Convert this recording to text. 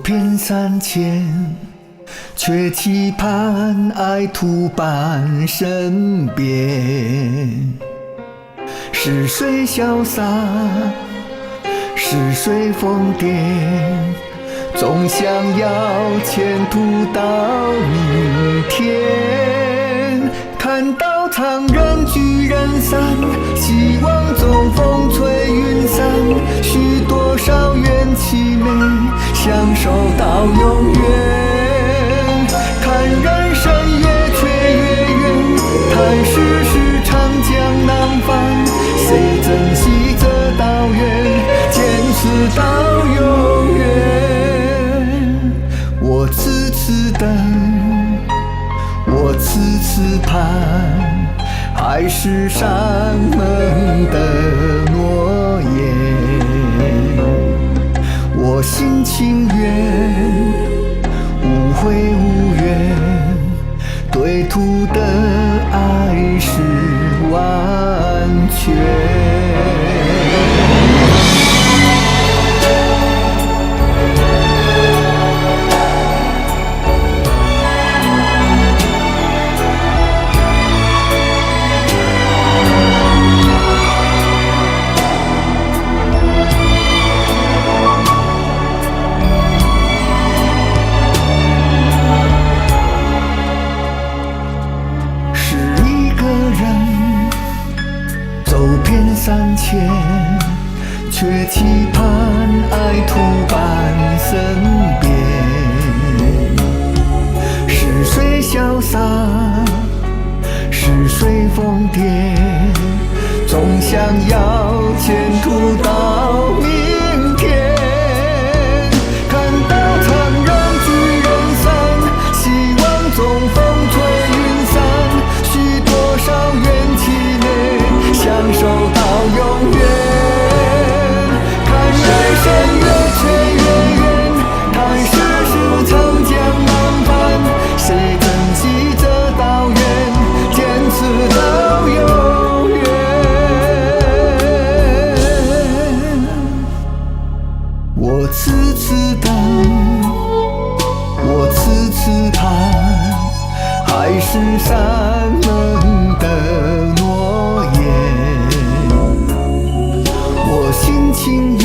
遍三千，却期盼爱徒伴身边。是谁潇洒？是谁疯癫？总想要前途到明天。看到苍人聚人散，希望中风吹云散。许多少缘凄美，相守到永远。看人生越缺越远，看世事长江难返。谁珍惜这道缘，坚持到永远。我痴痴等，我痴痴盼，海誓山盟的诺言。我心情愿，无悔无怨，对途的爱是完全。三千，却期盼爱徒伴身边。是谁潇洒？是谁疯癫？总想要前途到明天。看到苍人聚人散，希望中风吹云散。许多少缘凄美，相守到永远。看人生越缺越远，看世事长江难返。谁珍惜这道缘，坚持到永远。我痴痴等，我痴痴盼，海誓山盟的诺言。我心情愿，